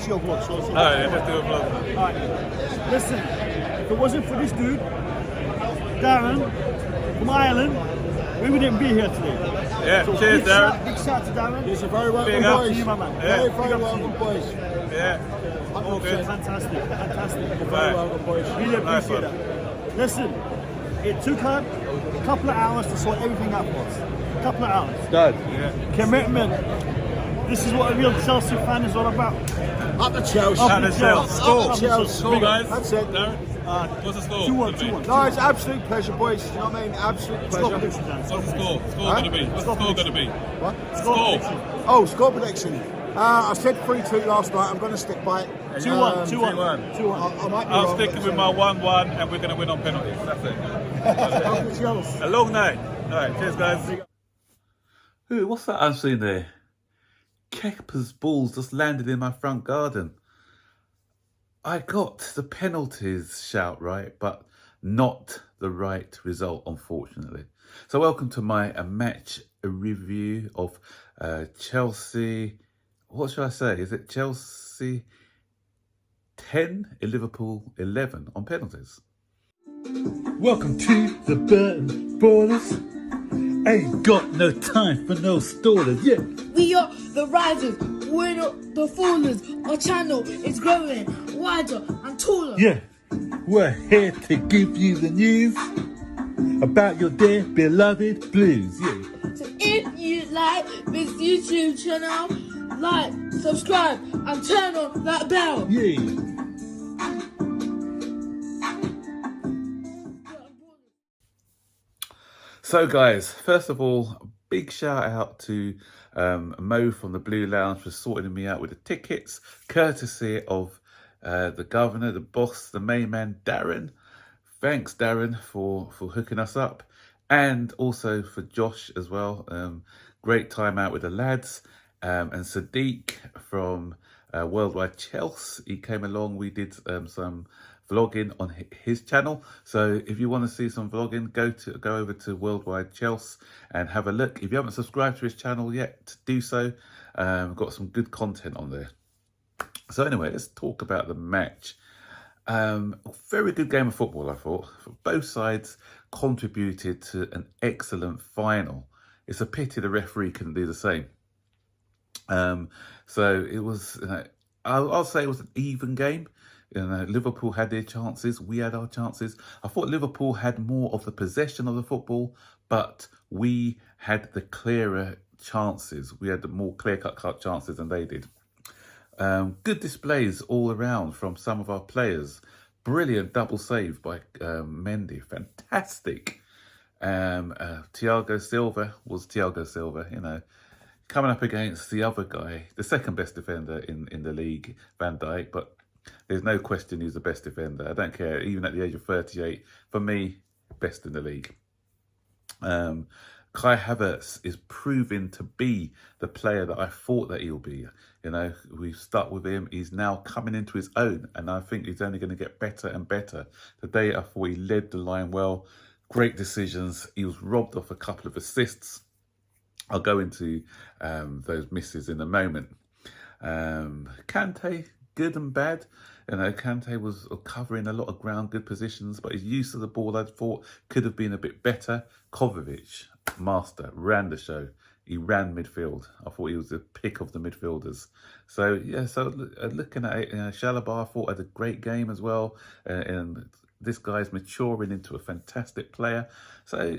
is your vlog. So Alright, let's do a vlog. Alright. Listen, if it wasn't for this dude, Darren, from Ireland, we wouldn't be here today. Yeah, So cheers, Darren. Big shout to Darren. He's a very welcome Big up boys. to you, my man. Yeah. Very welcome boys. Yeah, all good. Fantastic. Very Right. welcome boys. Really Nice appreciate one. that. Listen, it took her a couple of hours to sort everything out for us. A couple of hours. Dad. Yeah. Commitment. This is what a real Chelsea fan is all about. Up the Chelsea. Up the Chelsea. Score. Up the Chelsea. Score, guys. That's it. Darren, what's the score? 2-1, gonna be? 2-1. No, it's absolute pleasure, boys. You know what I mean? Absolute Score pleasure. prediction, Dan. What's the score? Score Huh? gonna be? What's the score gonna be? What? Score. Oh, score prediction. I said 3-2 last night. I'm going to stick by it. 2-1, 2-1, 2-1. 2-1. I might be I'm wrong, sticking but with my 1-1 and we're gonna win on penalties. That's it. Up the Chelsea. A long night. Alright, cheers guys. Ooh, what's that I've seen there? Kepa's balls just landed in my front garden. I got the penalties shout right, but not the right result, unfortunately. So welcome to my match review of Chelsea. What should I say? Is it Chelsea 10 and Liverpool 11 on penalties? Welcome to the Burton Ballers. Ain't got no time for no stallers, yeah. We are the risers, we're not the fallers. Our channel is growing wider and taller. Yeah, we're here to give you the news about your dear beloved Blues, yeah. So if you like this YouTube channel, like, subscribe, and turn on that bell. Yeah. So guys, first of all, big shout out to Mo from the Blue Lounge for sorting me out with the tickets, courtesy of the governor, the boss, the main man, Darren. Thanks, Darren, for hooking us up. And also for Josh as well. Great time out with the lads. And Sadiq from Worldwide Chelsea, he came along. We did some vlogging on his channel. So if you want to see some vlogging, go over to Worldwide Chelsea and have a look. If you haven't subscribed to his channel yet, do so. Got some good content on there. So anyway, let's talk about the match. Very good game of football, I thought. Both sides contributed to an excellent final. It's a pity the referee couldn't do the same. So it was, I'll say it was an even game. Liverpool had their chances, we had our chances. I thought Liverpool had more of the possession of the football, but we had the clearer chances. We had the more clear-cut chances than they did. Good displays all around from some of our players. Brilliant double save by Mendy, fantastic. Thiago Silva was Thiago Silva, coming up against the other guy, the second best defender in the league, Van Dijk, but there's no question he's the best defender. I don't care, even at the age of 38, for me, best in the league. Kai Havertz is proving to be the player that I thought that he'll be. We've stuck with him. He's now coming into his own, and I think he's only going to get better and better. Today, I thought he led the line well. Great decisions. He was robbed of a couple of assists. I'll go into those misses in a moment. Kante, good and bad. Kante was covering a lot of ground, good positions, but his use of the ball, I thought, could have been a bit better. Kovačić, master, ran the show. He ran midfield. I thought he was the pick of the midfielders. So, yeah, looking at it, Chalobah, I thought had a great game as well. And this guy's maturing into a fantastic player. So,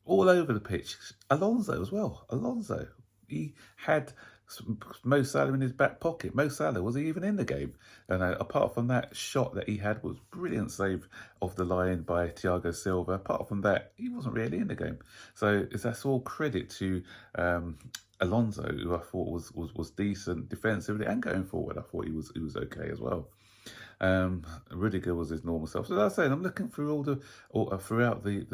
all over the pitch. Alonso as well. Alonso, he had Mo Salah in his back pocket. Mo Salah, was he even in the game? And apart from that shot that he had was brilliant save off the line by Thiago Silva. Apart from that, he wasn't really in the game. So that's all credit to Alonso, who I thought was decent defensively and going forward. I thought he was okay as well. Rudiger was his normal self. So as I was saying, I'm looking through throughout the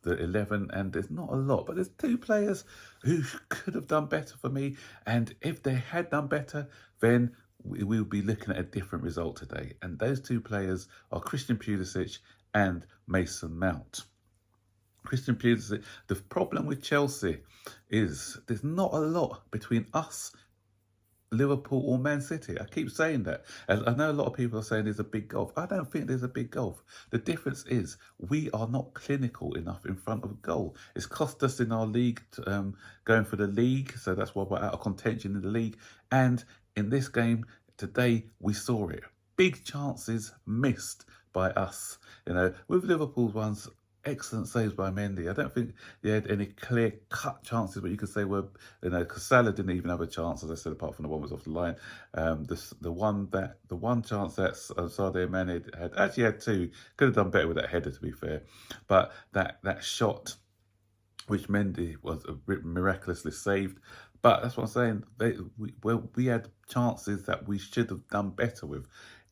11, and there's not a lot, but there's two players who could have done better for me, and if they had done better, then we will be looking at a different result today. And those two players are Christian Pulisic and Mason Mount. Christian Pulisic, the problem with Chelsea is there's not a lot between us Liverpool or Man City. I keep saying that. And I know a lot of people are saying there's a big gulf. I don't think there's a big gulf. The difference is we are not clinical enough in front of a goal. It's cost us in our league, going for the league. So that's why we're out of contention in the league. And in this game today, we saw it. Big chances missed by us. With Liverpool's ones, excellent saves by Mendy. I don't think he had any clear-cut chances, but you could say because Salah didn't even have a chance, as I said, apart from the one that was off the line. The one chance that Sadio Mane had two. Could have done better with that header, to be fair. But that shot, which Mendy was miraculously saved. But that's what I'm saying. We had chances that we should have done better with.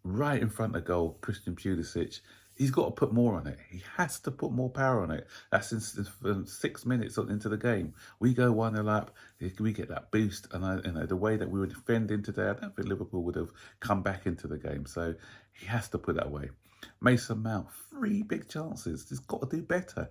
Right in front of goal, Christian Pulisic. He's got to put more on it. He has to put more power on it. That's in 6 minutes into the game. We go 1-0 up. We get that boost. And the way that we were defending today, I don't think Liverpool would have come back into the game. So he has to put that away. Mason Mount, 3 big chances. He's got to do better.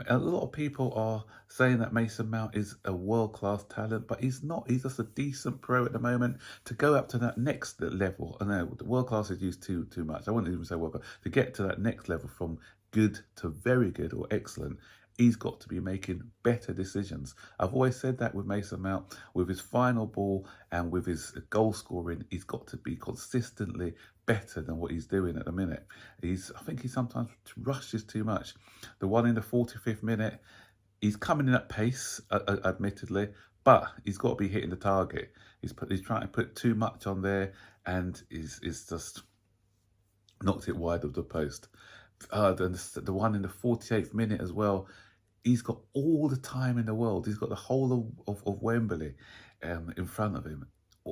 A lot of people are saying that Mason Mount is a world-class talent, but he's not. He's just a decent pro at the moment. To go up to that next level, I know the world-class is used too much. I wouldn't even say world-class. To get to that next level from good to very good or excellent, he's got to be making better decisions. I've always said that with Mason Mount, with his final ball and with his goal scoring, he's got to be consistently better than what he's doing at the minute. I think he sometimes rushes too much. The one in the 45th minute, he's coming in at pace, admittedly, but he's got to be hitting the target. He's trying to put too much on there, and he's just knocked it wide of the post. The one in the 48th minute as well, he's got all the time in the world. He's got the whole of Wembley in front of him.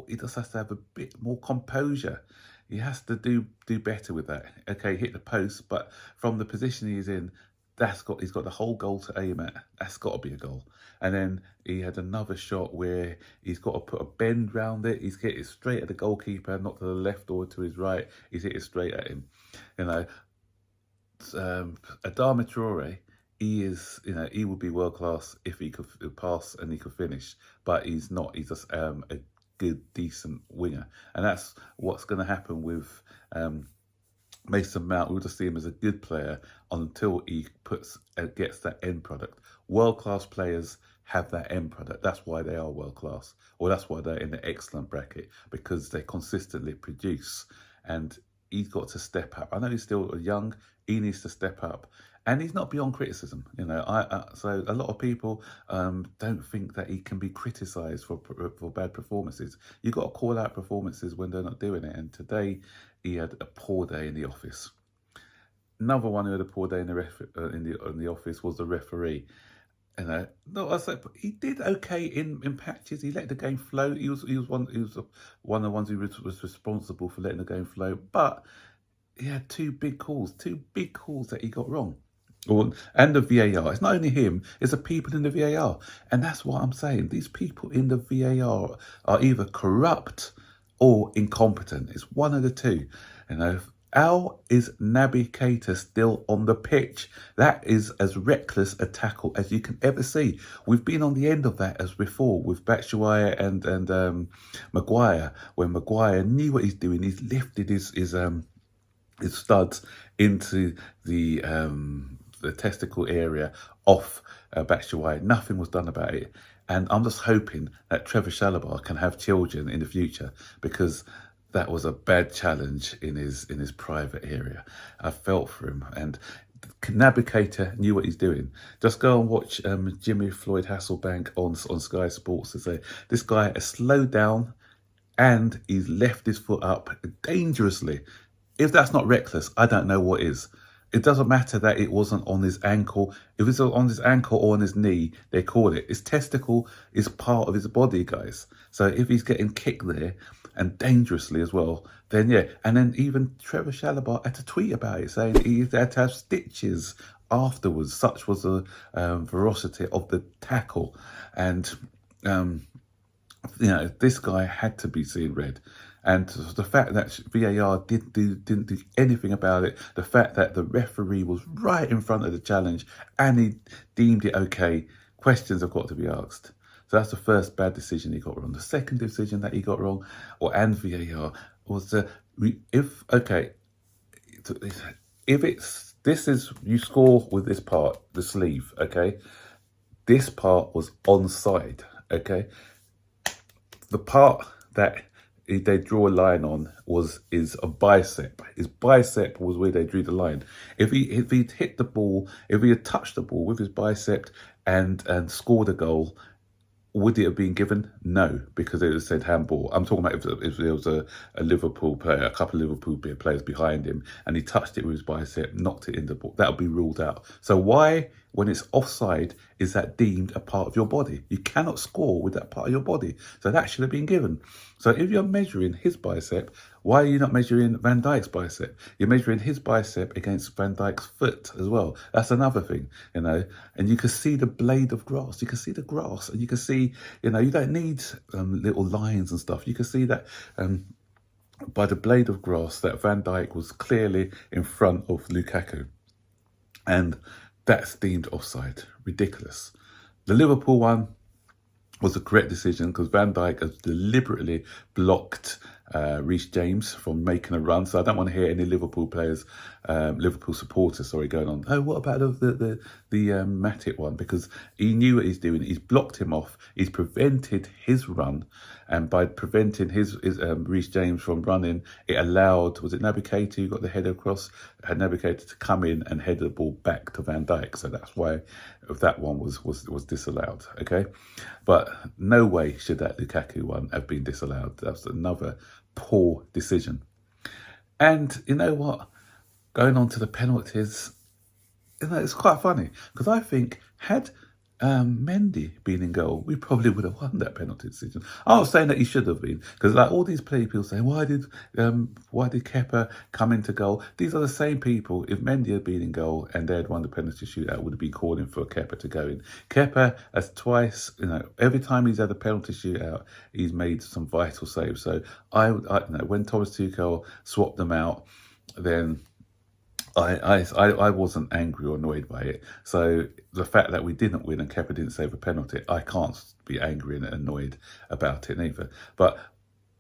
He just has to have a bit more composure. He has to do better with that. Okay, hit the post, but from the position he's in, he's got the whole goal to aim at. That's got to be a goal. And then he had another shot where he's got to put a bend round it. He's hit it straight at the goalkeeper, not to the left or to his right. He's hit it straight at him. Adama Traore, he would be world class if he could pass and he could finish, but he's not. He's just a good, decent winger, and that's what's going to happen with Mason Mount. We'll just see him as a good player until he gets that end product. World class players have that end product. That's why they are world class, or that's why they're in the excellent bracket, because they consistently produce. And he's got to step up. I know he's still young. He needs to step up, and he's not beyond criticism. So a lot of people don't think that he can be criticised for bad performances. You've got to call out performances when they're not doing it. And today he had a poor day in the office. Another one who had a poor day in the office was the referee. No, I said he did okay in patches. He let the game flow. He was one of the ones who was responsible for letting the game flow. But he had two big calls that he got wrong. And the VAR. It's not only him, it's the people in the VAR. And that's what I'm saying. These people in the VAR are either corrupt or incompetent. It's one of the two. How is Naby Keita still on the pitch? That is as reckless a tackle as you can ever see. We've been on the end of that as before with Batshuayi and Maguire, when Maguire knew what he's doing. He's lifted his studs into the testicle area off Batshuayi. Nothing was done about it. And I'm just hoping that Trevor Chalobah can have children in the future, because that was a bad challenge in his private area. I felt for him, and Naby Keita knew what he's doing. Just go and watch Jimmy Floyd Hasselbank on Sky Sports to say this guy has slowed down and he's left his foot up dangerously. If that's not reckless, I don't know what is. It doesn't matter that it wasn't on his ankle. If it's on his ankle or on his knee, they call it. His testicle is part of his body, guys. So if he's getting kicked there, and dangerously as well, then yeah. And then even Trevor Chalobah had to tweet about it, saying he had to have stitches afterwards. Such was the ferocity of the tackle. And, this guy had to be seen red. And the fact that VAR didn't do anything about it, the fact that the referee was right in front of the challenge and he deemed it okay, questions have got to be asked. So that's the first bad decision he got wrong. The second decision that he got wrong, and VAR, was if you score with this part, the sleeve, okay? This part was onside, okay? The part that they draw a line on is a bicep. His bicep was where they drew the line. If he'd hit the ball, if he had touched the ball with his bicep and scored a goal, would it have been given? No, because it was said handball. I'm talking about if there was a Liverpool player, a couple of Liverpool players behind him, and he touched it with his bicep, knocked it in the ball, that would be ruled out. So why, when it's offside, is that deemed a part of your body? You cannot score with that part of your body. So that should have been given. So if you're measuring his bicep, why are you not measuring Van Dijk's bicep? You're measuring his bicep against Van Dijk's foot as well. That's another thing, you know. And you can see the blade of grass. You can see the grass, and you can see, you know, you don't need little lines and stuff. You can see that by the blade of grass that Van Dijk was clearly in front of Lukaku. And that's deemed offside. Ridiculous. The Liverpool one was the correct decision because Van Dijk has deliberately blocked Reece James from making a run. So I don't want to hear any Liverpool players, Liverpool supporters, going on, oh, what about the Matip one? Because he knew what he's doing. He's blocked him off. He's prevented his run. And by preventing his Reece James from running, it allowed, was it Naby Keita who got the header across? Had Naby Keita to come in and head the ball back to Van Dijk. So that's why that one was disallowed, okay? But no way should that Lukaku one have been disallowed. That's another poor decision. And you know what? Going on to the penalties, you know, it's quite funny because I think had Mendy been in goal, we probably would have won that penalty decision. I'm not saying that he should have been, because like all these people saying, why did Kepa come into goal? These are the same people. If Mendy had been in goal and they had won the penalty shootout, would have been calling for Kepa to go in. Kepa has twice, you know, every time he's had a penalty shootout, he's made some vital saves. So I you know, when Thomas Tuchel swapped them out, then I wasn't angry or annoyed by it. So the fact that we didn't win and Kepa didn't save a penalty, I can't be angry and annoyed about it either. But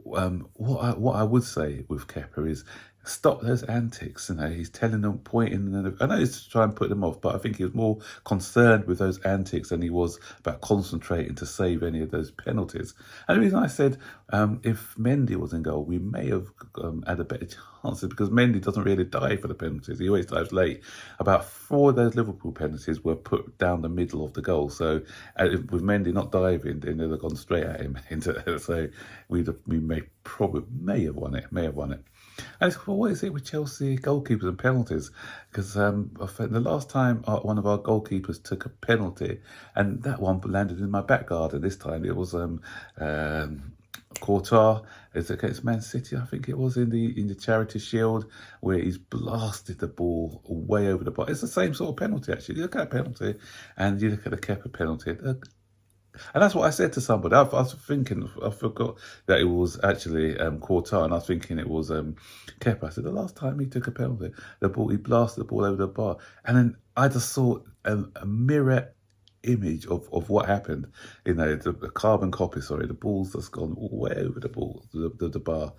what I would say with Kepa is stop those antics. You know, he's telling them, pointing, and I know it's to try and put them off, but I think he was more concerned with those antics than he was about concentrating to save any of those penalties. And the reason I said if Mendy was in goal, we may have had a better chance, because Mendy doesn't really dive for the penalties. He always dives late. About 4 of those Liverpool penalties were put down the middle of the goal. So with Mendy not diving, then they'd have gone straight at him. So we may have won it. And it's, well, what is it with Chelsea goalkeepers and penalties? Because I think the last time one of our goalkeepers took a penalty, and that one landed in my back garden. This time it was Courtois. It's against Man City, I think it was, in the Charity Shield, where he's blasted the ball way over the bar. It's the same sort of penalty, actually. You look at a penalty and you look at the Kepa penalty. And that's what I said to somebody. I was thinking, I forgot that it was actually Courtois, and I was thinking it was Kepa. I said, the last time he took a penalty, he blasted the ball over the bar. And then I just saw a mirror image of what happened. You know, the carbon copy, the ball's just gone way over the bar.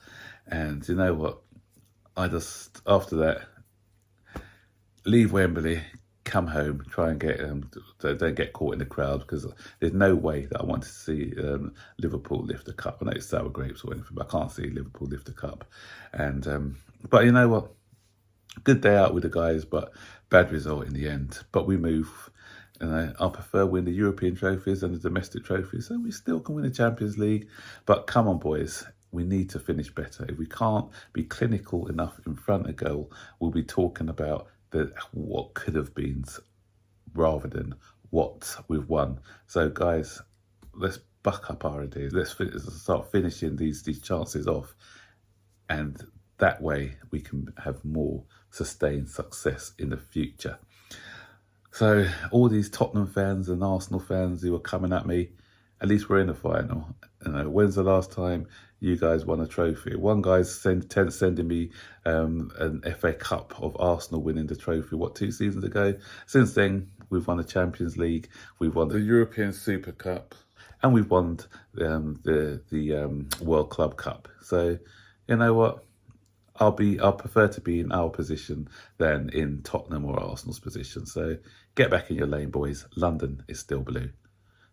And you know what? I just, after that, leave Wembley, come home, try and get don't get caught in the crowd, because there's no way that I want to see Liverpool lift the cup. I know it's sour grapes or anything, but I can't see Liverpool lift the cup. And but you know what? Good day out with the guys, but bad result in the end. But we move. And I prefer win the European trophies than the domestic trophies, so we still can win the Champions League. But come on, boys. We need to finish better. If we can't be clinical enough in front of goal, we'll be talking about what could have been rather than what we've won. So guys, let's buck up our ideas. Let's start finishing these chances off, and that way we can have more sustained success in the future. So all these Tottenham fans and Arsenal fans who are coming at me, at least we're in the final. You know, when's the last time you guys won a trophy? One guy's sending me an FA Cup of Arsenal winning the trophy, 2 seasons ago? Since then, we've won the Champions League, we've won the European Super Cup, and we've won the World Club Cup. So you know what? I'll prefer to be in our position than in Tottenham or Arsenal's position. So get back in your lane, boys. London is still blue.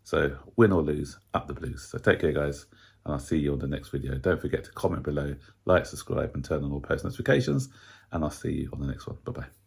So win or lose, up the Blues. So take care, guys, and I'll see you on the next video. Don't forget to comment below, like, subscribe, and turn on all post notifications. And I'll see you on the next one. Bye-bye.